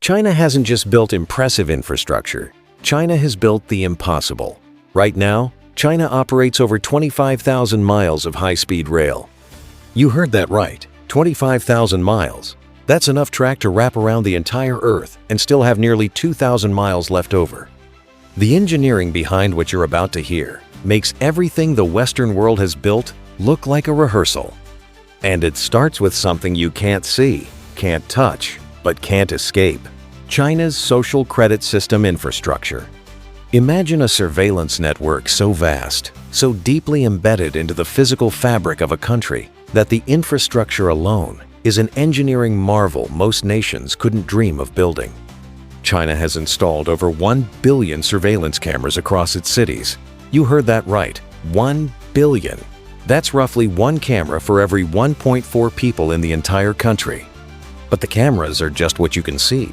China hasn't just built impressive infrastructure. China has built the impossible. Right now, China operates over 25,000 miles of high-speed rail. You heard that right, 25,000 miles. That's enough track to wrap around the entire Earth and still have nearly 2,000 miles left over. The engineering behind what you're about to hear makes everything the Western world has built look like a rehearsal. And it starts with something you can't see, can't touch, but can't escape: China's social credit system infrastructure. Imagine a surveillance network so vast, so deeply embedded into the physical fabric of a country, that the infrastructure alone is an engineering marvel most nations couldn't dream of building. China has installed over 1 billion surveillance cameras across its cities. You heard that right, 1 billion. That's roughly one camera for every 1.4 people in the entire country. But the cameras are just what you can see.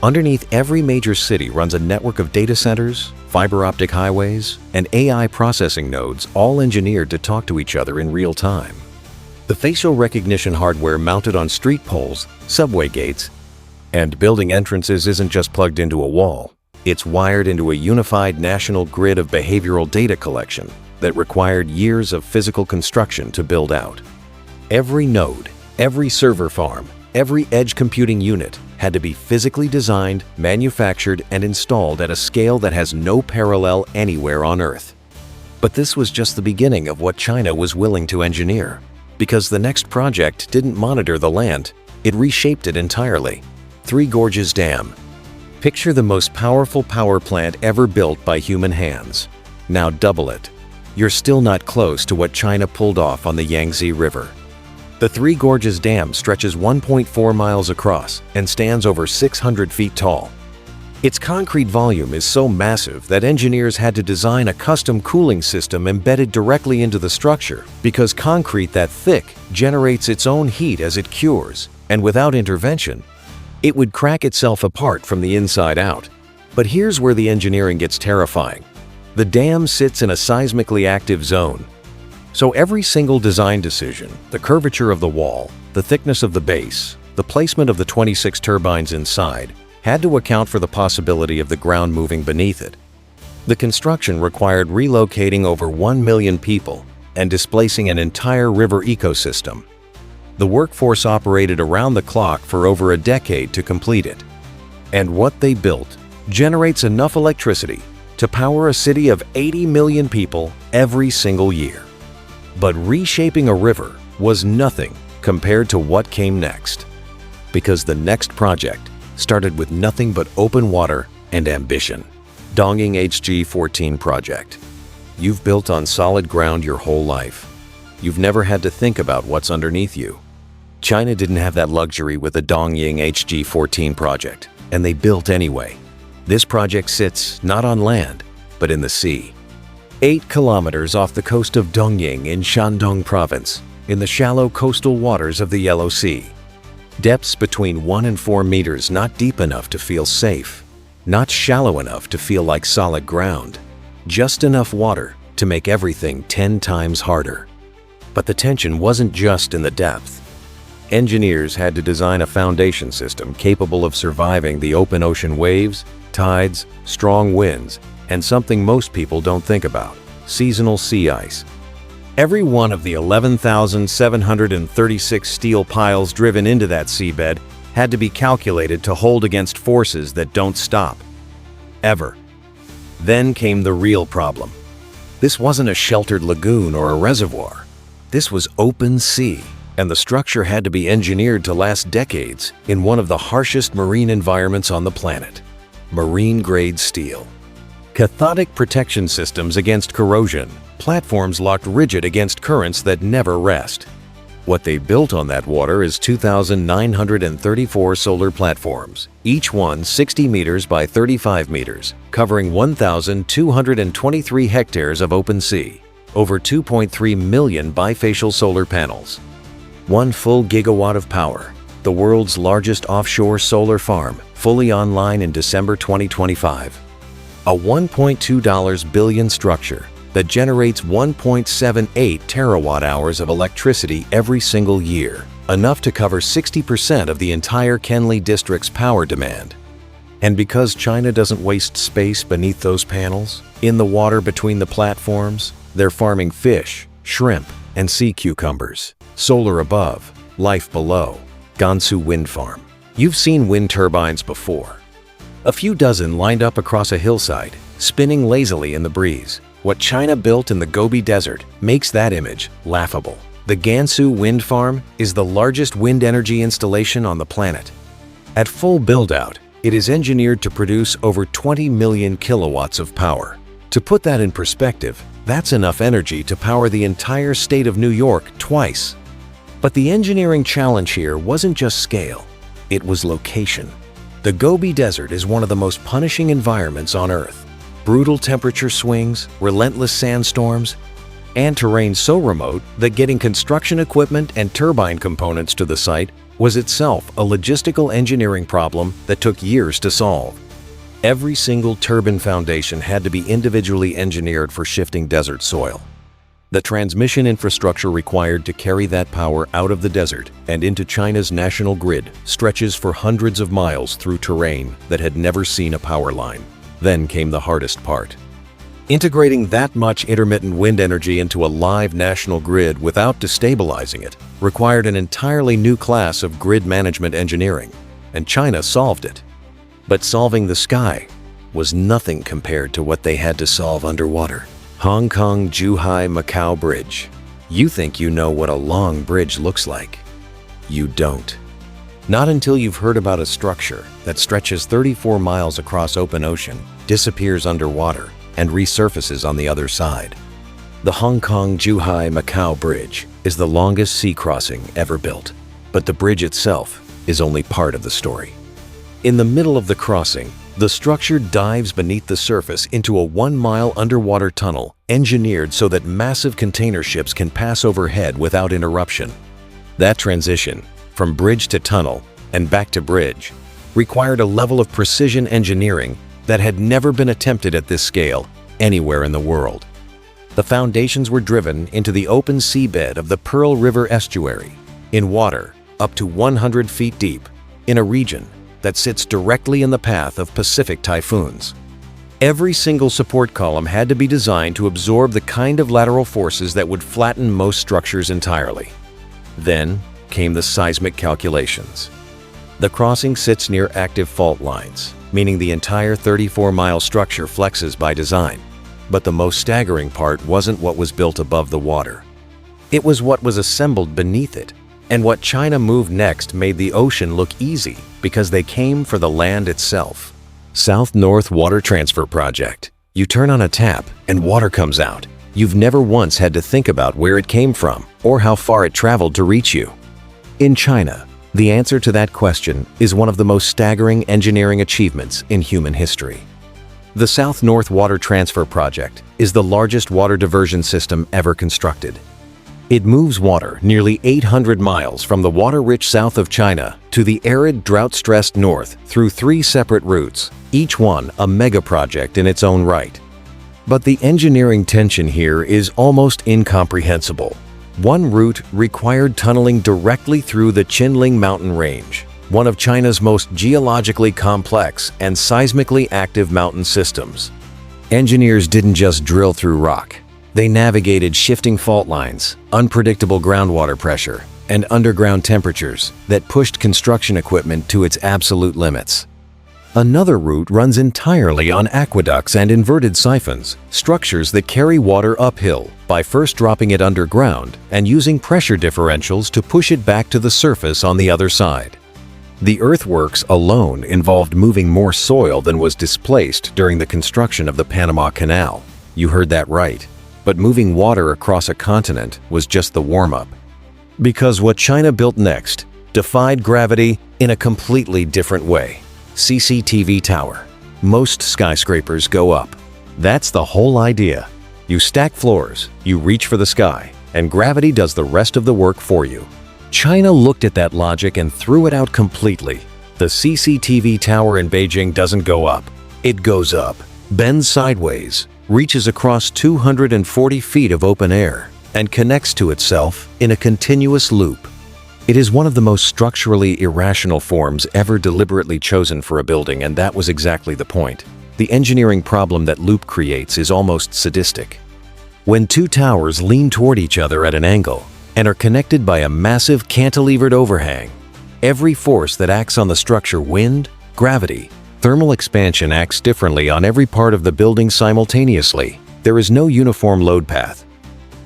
Underneath every major city runs a network of data centers, fiber optic highways, and AI processing nodes, all engineered to talk to each other in real time. The facial recognition hardware mounted on street poles, subway gates, and building entrances isn't just plugged into a wall. It's wired into a unified national grid of behavioral data collection that required years of physical construction to build out. Every node, every server farm, every edge computing unit had to be physically designed, manufactured, and installed at a scale that has no parallel anywhere on Earth. But this was just the beginning of what China was willing to engineer, because the next project didn't monitor the land, it reshaped it entirely. Three Gorges Dam. Picture the most powerful power plant ever built by human hands. Now double it. You're still not close to what China pulled off on the Yangtze River. The Three Gorges Dam stretches 1.4 miles across and stands over 600 feet tall. Its concrete volume is so massive that engineers had to design a custom cooling system embedded directly into the structure, because concrete that thick generates its own heat as it cures, and without intervention, it would crack itself apart from the inside out. But here's where the engineering gets terrifying. The dam sits in a seismically active zone. So every single design decision, the curvature of the wall, the thickness of the base, the placement of the 26 turbines inside, had to account for the possibility of the ground moving beneath it. The construction required relocating over 1 million people and displacing an entire river ecosystem. The workforce operated around the clock for over a decade to complete it. And what they built generates enough electricity to power a city of 80 million people every single year. But reshaping a river was nothing compared to what came next. Because the next project started with nothing but open water and ambition. Dongting HG-14 project. You've built on solid ground your whole life. You've never had to think about what's underneath you. China didn't have that luxury with the Dongting HG-14 project, and they built anyway. This project sits not on land, but in the sea. 8 kilometers off the coast of Dongting in Shandong province, in the shallow coastal waters of the Yellow Sea. Depths between 1 and 4 meters, not deep enough to feel safe, not shallow enough to feel like solid ground, just enough water to make everything 10 times harder. But the tension wasn't just in the depth. Engineers had to design a foundation system capable of surviving the open ocean waves, tides, strong winds, and something most people don't think about: seasonal sea ice. Every one of the 11,736 steel piles driven into that seabed had to be calculated to hold against forces that don't stop. Ever. Then came the real problem. This wasn't a sheltered lagoon or a reservoir. This was open sea, and the structure had to be engineered to last decades in one of the harshest marine environments on the planet: marine-grade steel. Cathodic protection systems against corrosion, platforms locked rigid against currents that never rest. What they built on that water is 2,934 solar platforms, each one 60 meters by 35 meters, covering 1,223 hectares of open sea, over 2.3 million bifacial solar panels. 1 full gigawatt of power, the world's largest offshore solar farm, fully online in December 2025. A $1.2 billion structure that generates 1.78 terawatt-hours of electricity every single year, enough to cover 60% of the entire Kenli district's power demand. And because China doesn't waste space beneath those panels, in the water between the platforms, they're farming fish, shrimp, and sea cucumbers. Solar above, life below. Gansu wind farm. You've seen wind turbines before. A few dozen lined up across a hillside, spinning lazily in the breeze. What China built in the Gobi Desert makes that image laughable. The Gansu wind farm is the largest wind energy installation on the planet. At full build-out, it is engineered to produce over 20 million kilowatts of power. To put that in perspective, that's enough energy to power the entire state of New York twice. But the engineering challenge here wasn't just scale, it was location. The Gobi Desert is one of the most punishing environments on Earth. Brutal temperature swings, relentless sandstorms, and terrain so remote that getting construction equipment and turbine components to the site was itself a logistical engineering problem that took years to solve. Every single turbine foundation had to be individually engineered for shifting desert soil. The transmission infrastructure required to carry that power out of the desert and into China's national grid stretches for hundreds of miles through terrain that had never seen a power line. Then came the hardest part. Integrating that much intermittent wind energy into a live national grid without destabilizing it required an entirely new class of grid management engineering, and China solved it. But solving the sky was nothing compared to what they had to solve underwater. Kong-Zhuhai Macau Bridge. You think you know what a long bridge looks like. You don't. Not until you've heard about a structure that stretches 34 miles across open ocean, disappears underwater, and resurfaces on the other side. The Kong-Zhuhai Macau Bridge is the longest sea crossing ever built, but the bridge itself is only part of the story. In the middle of the crossing, the structure dives beneath the surface into a 1-mile underwater tunnel engineered so that massive container ships can pass overhead without interruption. That transition, from bridge to tunnel and back to bridge, required a level of precision engineering that had never been attempted at this scale anywhere in the world. The foundations were driven into the open seabed of the Pearl River estuary, in water up to 100 feet deep, in a region that sits directly in the path of Pacific typhoons. Every single support column had to be designed to absorb the kind of lateral forces that would flatten most structures entirely. Then came the seismic calculations. The crossing sits near active fault lines, meaning the entire 34-mile structure flexes by design. But the most staggering part wasn't what was built above the water. It was what was assembled beneath it. And what China moved next made the ocean look easy because they came for the land itself. South-North Water Transfer Project. You turn on a tap and water comes out. You've never once had to think about where it came from or how far it traveled to reach you. In China, the answer to that question is one of the most staggering engineering achievements in human history. The South-North Water Transfer Project is the largest water diversion system ever constructed. It moves water nearly 800 miles from the water-rich south of China to the arid, drought-stressed north through 3 separate routes, each one a megaproject in its own right. But the engineering tension here is almost incomprehensible. One route required tunneling directly through the Qinling mountain range, one of China's most geologically complex and seismically active mountain systems. Engineers didn't just drill through rock. They navigated shifting fault lines, unpredictable groundwater pressure, and underground temperatures that pushed construction equipment to its absolute limits. Another route runs entirely on aqueducts and inverted siphons, structures that carry water uphill by first dropping it underground and using pressure differentials to push it back to the surface on the other side. The earthworks alone involved moving more soil than was displaced during the construction of the Panama Canal. You heard that right. But moving water across a continent was just the warm-up. Because what China built next defied gravity in a completely different way. CCTV tower. Most skyscrapers go up. That's the whole idea. You stack floors, you reach for the sky, and gravity does the rest of the work for you. China looked at that logic and threw it out completely. The CCTV tower in Beijing doesn't go up. It goes up, bends sideways, reaches across 240 feet of open air, and connects to itself in a continuous loop. It is one of the most structurally irrational forms ever deliberately chosen for a building, and that was exactly the point. The engineering problem that loop creates is almost sadistic. When two towers lean toward each other at an angle and are connected by a massive cantilevered overhang, every force that acts on the structure, wind, gravity, thermal expansion, acts differently on every part of the building simultaneously. There is no uniform load path.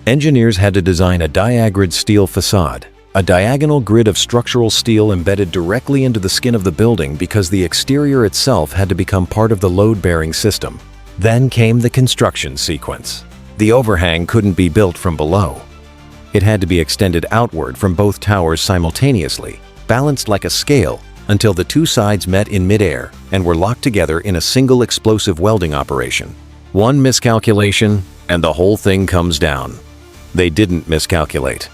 Engineers had to design a diagrid steel facade, a diagonal grid of structural steel embedded directly into the skin of the building because the exterior itself had to become part of the load-bearing system. Then came the construction sequence. The overhang couldn't be built from below. It had to be extended outward from both towers simultaneously, balanced like a scale, until the two sides met in midair and were locked together in a single explosive welding operation. One miscalculation, and the whole thing comes down. They didn't miscalculate.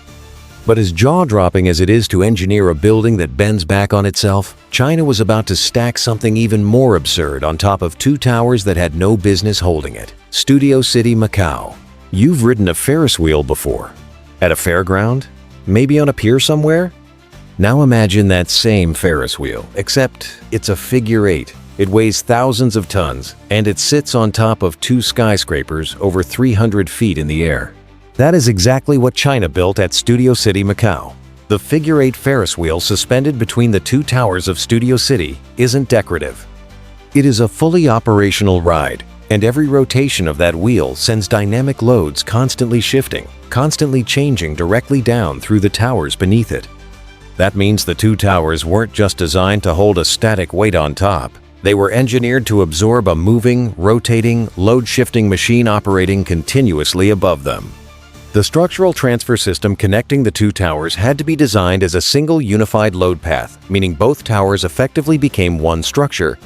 But as jaw-dropping as it is to engineer a building that bends back on itself, China was about to stack something even more absurd on top of two towers that had no business holding it. Studio City, Macau. You've ridden a Ferris wheel before. At a fairground? Maybe on a pier somewhere? Now imagine that same Ferris wheel, except it's a figure eight. It weighs thousands of tons, and it sits on top of two skyscrapers over 300 feet in the air. That is exactly what China built at Studio City, Macau. The figure-eight Ferris wheel suspended between the two towers of Studio City isn't decorative. It is a fully operational ride, and every rotation of that wheel sends dynamic loads constantly shifting, constantly changing directly down through the towers beneath it. That means the two towers weren't just designed to hold a static weight on top. They were engineered to absorb a moving, rotating, load-shifting machine operating continuously above them. The structural transfer system connecting the two towers had to be designed as a single unified load path, meaning both towers effectively became one structure,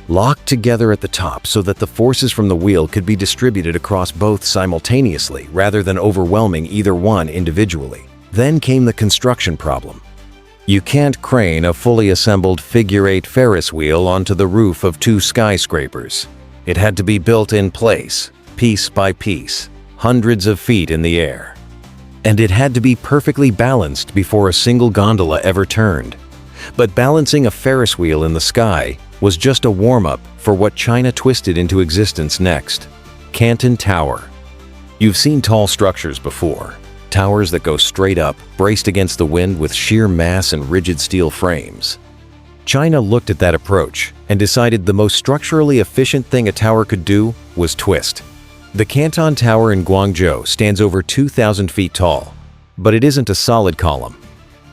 locked together at the top so that the forces from the wheel could be distributed across both simultaneously rather than overwhelming either one individually. Then came the construction problem. You can't crane a fully assembled figure-eight Ferris wheel onto the roof of two skyscrapers. It had to be built in place, piece by piece, hundreds of feet in the air. And it had to be perfectly balanced before a single gondola ever turned. But balancing a Ferris wheel in the sky was just a warm-up for what China twisted into existence next. Canton Tower. You've seen tall structures before. Towers that go straight up, braced against the wind with sheer mass and rigid steel frames. China looked at that approach and decided the most structurally efficient thing a tower could do was twist. The Canton Tower in Guangzhou stands over 2,000 feet tall, but it isn't a solid column.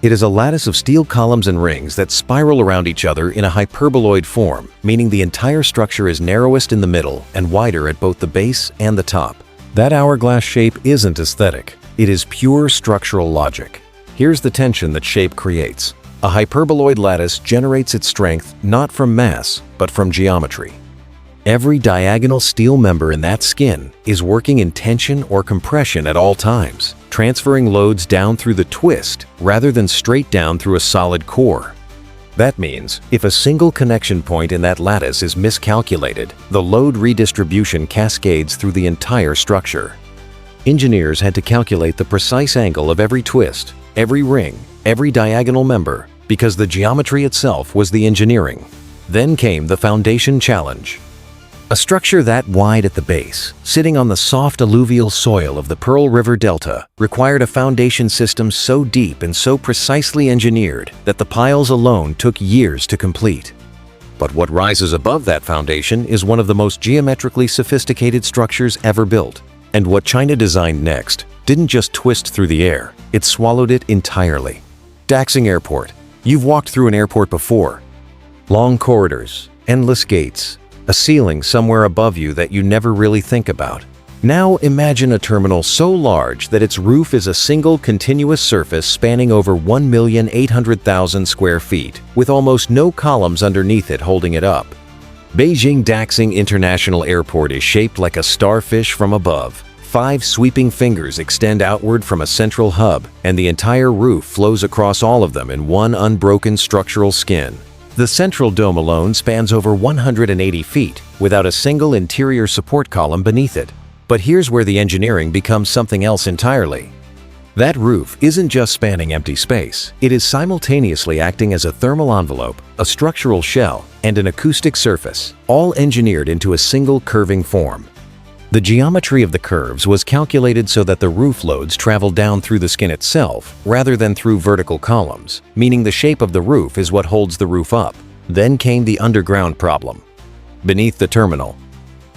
It is a lattice of steel columns and rings that spiral around each other in a hyperboloid form, meaning the entire structure is narrowest in the middle and wider at both the base and the top. That hourglass shape isn't aesthetic. It is pure structural logic. Here's the tension that shape creates. A hyperboloid lattice generates its strength not from mass, but from geometry. Every diagonal steel member in that skin is working in tension or compression at all times, transferring loads down through the twist rather than straight down through a solid core. That means if a single connection point in that lattice is miscalculated, the load redistribution cascades through the entire structure. Engineers had to calculate the precise angle of every twist, every ring, every diagonal member, because the geometry itself was the engineering. Then came the foundation challenge. A structure that wide at the base, sitting on the soft alluvial soil of the Pearl River Delta, required a foundation system so deep and so precisely engineered that the piles alone took years to complete. But what rises above that foundation is one of the most geometrically sophisticated structures ever built. And what China designed next didn't just twist through the air, it swallowed it entirely. Daxing Airport. You've walked through an airport before. Long corridors, endless gates, a ceiling somewhere above you that you never really think about. Now imagine a terminal so large that its roof is a single continuous surface spanning over 1,800,000 square feet, with almost no columns underneath it holding it up. Beijing Daxing International Airport is shaped like a starfish from above. 5 sweeping fingers extend outward from a central hub, and the entire roof flows across all of them in one unbroken structural skin. The central dome alone spans over 180 feet, without a single interior support column beneath it. But here's where the engineering becomes something else entirely. That roof isn't just spanning empty space, it is simultaneously acting as a thermal envelope, a structural shell, and an acoustic surface, all engineered into a single curving form. The geometry of the curves was calculated so that the roof loads travel down through the skin itself rather than through vertical columns, meaning the shape of the roof is what holds the roof up. Then came the underground problem. Beneath the terminal,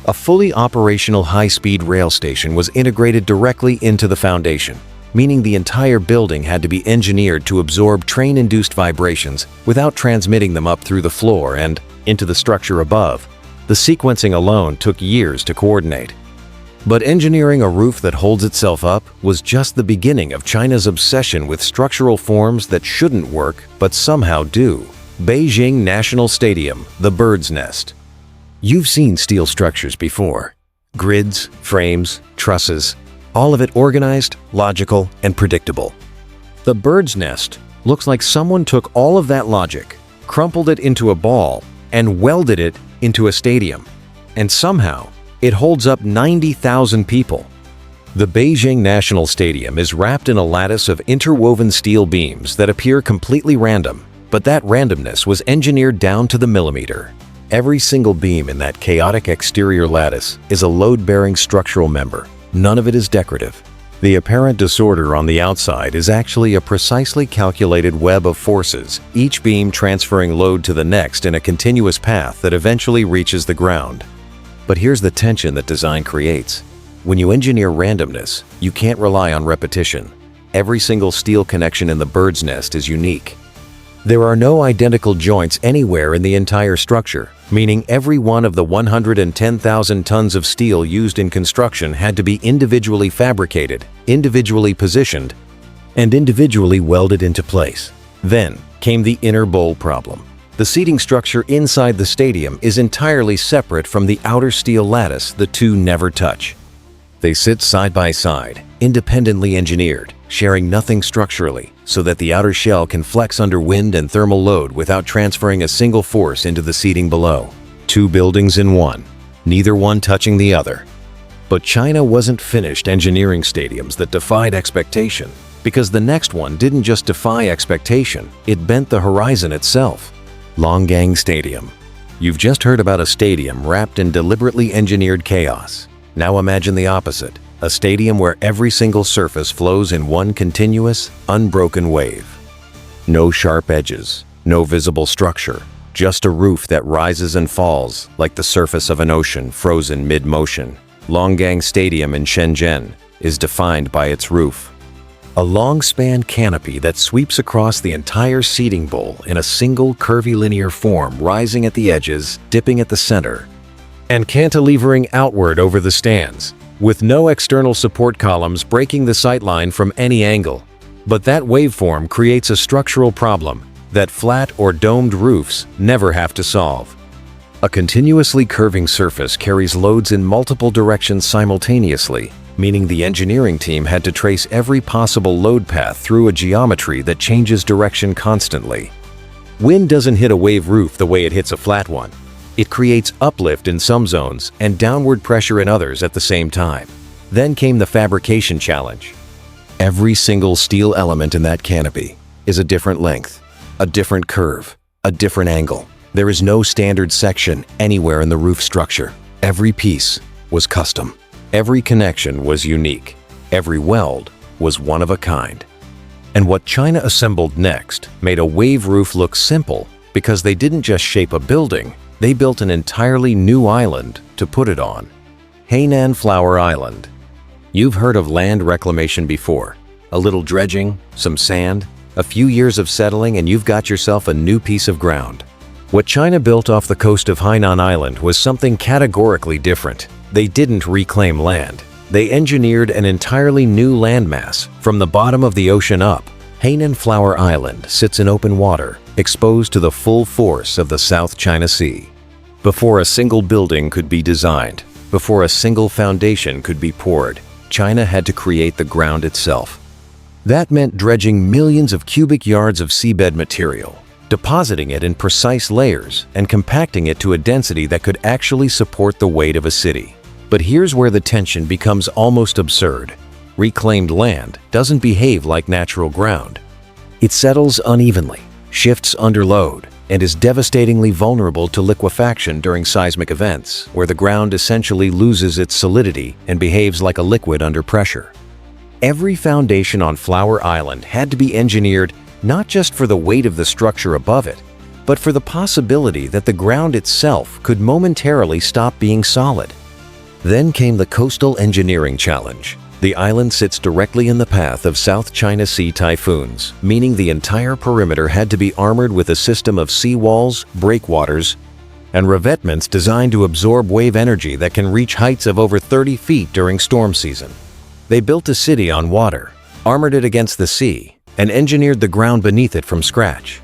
a fully operational high-speed rail station was integrated directly into the foundation, meaning the entire building had to be engineered to absorb train-induced vibrations without transmitting them up through the floor and into the structure above. The sequencing alone took years to coordinate. But engineering a roof that holds itself up was just the beginning of China's obsession with structural forms that shouldn't work but somehow do. Beijing National Stadium, the bird's nest. You've seen steel structures before. Grids, frames, trusses, all of it organized, logical, and predictable. The bird's nest looks like someone took all of that logic, crumpled it into a ball, and welded it into a stadium. And somehow, it holds up 90,000 people. The Beijing National Stadium is wrapped in a lattice of interwoven steel beams that appear completely random, but that randomness was engineered down to the millimeter. Every single beam in that chaotic exterior lattice is a load-bearing structural member. None of it is decorative. The apparent disorder on the outside is actually a precisely calculated web of forces, each beam transferring load to the next in a continuous path that eventually reaches the ground. But here's the tension that design creates. When you engineer randomness, you can't rely on repetition. Every single steel connection in the bird's nest is unique. There are no identical joints anywhere in the entire structure, meaning every one of the 110,000 tons of steel used in construction had to be individually fabricated, individually positioned, and individually welded into place. Then came the inner bowl problem. The seating structure inside the stadium is entirely separate from the outer steel lattice. The two never touch. They sit side by side, independently engineered, sharing nothing structurally, so that the outer shell can flex under wind and thermal load without transferring a single force into the seating below. Two buildings in one, neither one touching the other. But China wasn't finished engineering stadiums that defied expectation, because the next one didn't just defy expectation, it bent the horizon itself. Longgang Stadium. You've just heard about a stadium wrapped in deliberately engineered chaos. Now imagine the opposite, a stadium where every single surface flows in one continuous, unbroken wave. No sharp edges, no visible structure, just a roof that rises and falls like the surface of an ocean frozen mid-motion. Longgang Stadium in Shenzhen is defined by its roof. A long-span canopy that sweeps across the entire seating bowl in a single curvilinear form, rising at the edges, dipping at the center, and cantilevering outward over the stands, with no external support columns breaking the sightline from any angle. But that waveform creates a structural problem that flat or domed roofs never have to solve. A continuously curving surface carries loads in multiple directions simultaneously, meaning the engineering team had to trace every possible load path through a geometry that changes direction constantly. Wind doesn't hit a wave roof the way it hits a flat one. It creates uplift in some zones and downward pressure in others at the same time. Then came the fabrication challenge. Every single steel element in that canopy is a different length, a different curve, a different angle. There is no standard section anywhere in the roof structure. Every piece was custom. Every connection was unique. Every weld was one of a kind. And what China assembled next made a wave roof look simple because they didn't just shape a building, they built an entirely new island to put it on. Hainan Flower Island. You've heard of land reclamation before. A little dredging, some sand, a few years of settling, and you've got yourself a new piece of ground. What China built off the coast of Hainan Island was something categorically different. They didn't reclaim land. They engineered an entirely new landmass from the bottom of the ocean up. Hainan Flower Island sits in open water, exposed to the full force of the South China Sea. Before a single building could be designed, before a single foundation could be poured, China had to create the ground itself. That meant dredging millions of cubic yards of seabed material, depositing it in precise layers, and compacting it to a density that could actually support the weight of a city. But here's where the tension becomes almost absurd. reclaimed land doesn't behave like natural ground. It settles unevenly, shifts under load, and is devastatingly vulnerable to liquefaction during seismic events, where the ground essentially loses its solidity and behaves like a liquid under pressure. Every foundation on Flower Island had to be engineered not just for the weight of the structure above it, but for the possibility that the ground itself could momentarily stop being solid. Then came the coastal engineering challenge. The island sits directly in the path of South China Sea typhoons, meaning the entire perimeter had to be armored with a system of seawalls, breakwaters, and revetments designed to absorb wave energy that can reach heights of over 30 feet during storm season. They built a city on water, armored it against the sea, and engineered the ground beneath it from scratch.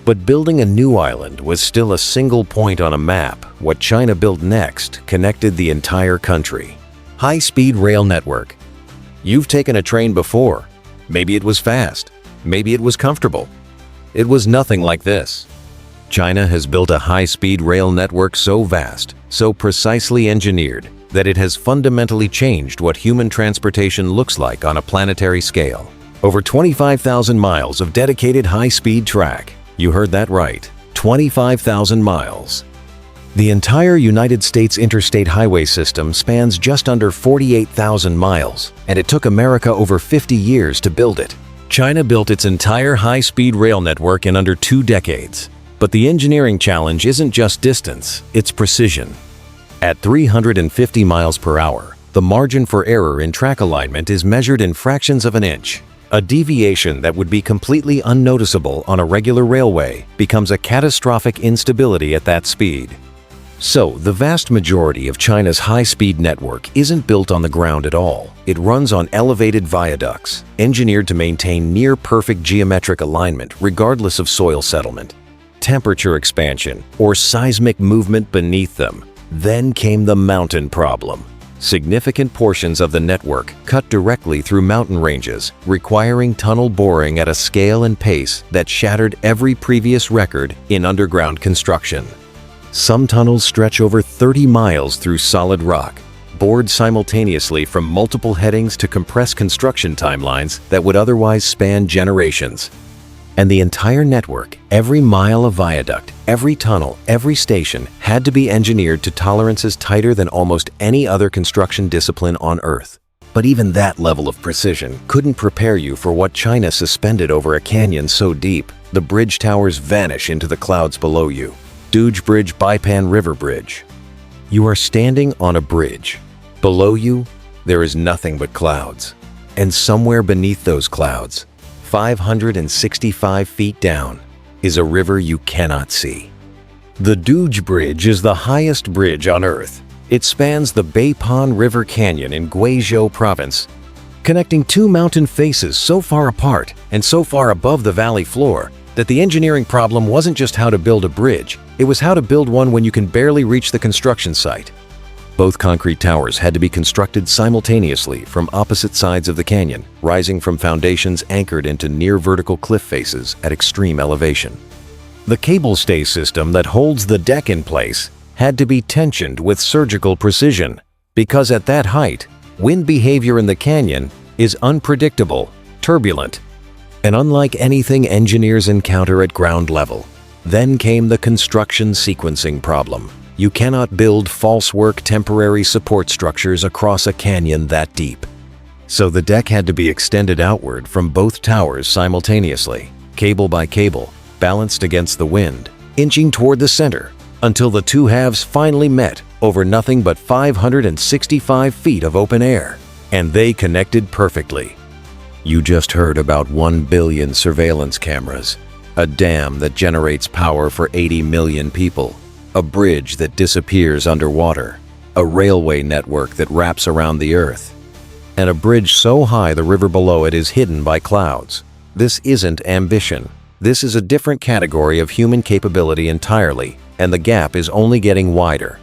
But building a new island was still a single point on a map. What China built next connected the entire country. High-speed rail network. You've taken a train before. Maybe it was fast. Maybe it was comfortable. It was nothing like this. China has built a high-speed rail network so vast, so precisely engineered, that it has fundamentally changed what human transportation looks like on a planetary scale. Over 25,000 miles of dedicated high-speed track. You heard that right, 25,000 miles. The entire United States interstate highway system spans just under 48,000 miles, and it took America over 50 years to build it. China built its entire high-speed rail network in under 2 decades. But the engineering challenge isn't just distance, it's precision. At 350 miles per hour, the margin for error in track alignment is measured in fractions of an inch. A deviation that would be completely unnoticeable on a regular railway becomes a catastrophic instability at that speed. So, the vast majority of China's high-speed network isn't built on the ground at all. It runs on elevated viaducts, engineered to maintain near-perfect geometric alignment regardless of soil settlement, temperature expansion, or seismic movement beneath them. Then came the mountain problem. Significant portions of the network cut directly through mountain ranges, requiring tunnel boring at a scale and pace that shattered every previous record in underground construction. Some tunnels stretch over 30 miles through solid rock, bored simultaneously from multiple headings to compress construction timelines that would otherwise span generations. And the entire network, every mile of viaduct, every tunnel, every station, had to be engineered to tolerances tighter than almost any other construction discipline on Earth. But even that level of precision couldn't prepare you for what China suspended over a canyon so deep, the bridge towers vanish into the clouds below you. Duge Bridge Beipan River Bridge. You are standing on a bridge. Below you, there is nothing but clouds. And somewhere beneath those clouds, 565 feet down, is a river you cannot see. The Duge Bridge is the highest bridge on Earth. It spans the Beipan River Canyon in Guizhou Province, connecting 2 mountain faces so far apart and so far above the valley floor that the engineering problem wasn't just how to build a bridge, it was how to build one when you can barely reach the construction site. Both concrete towers had to be constructed simultaneously from opposite sides of the canyon, rising from foundations anchored into near-vertical cliff faces at extreme elevation. The cable stay system that holds the deck in place had to be tensioned with surgical precision, because at that height, wind behavior in the canyon is unpredictable, turbulent, and unlike anything engineers encounter at ground level. Then came the construction sequencing problem. You cannot build false-work temporary support structures across a canyon that deep. So the deck had to be extended outward from both towers simultaneously, cable by cable, balanced against the wind, inching toward the center, until the two halves finally met over nothing but 565 feet of open air. And they connected perfectly. You just heard about 1 billion surveillance cameras, a dam that generates power for 80 million people, a bridge that disappears underwater, a railway network that wraps around the Earth, and a bridge so high the river below it is hidden by clouds. This isn't ambition. This is a different category of human capability entirely, and the gap is only getting wider.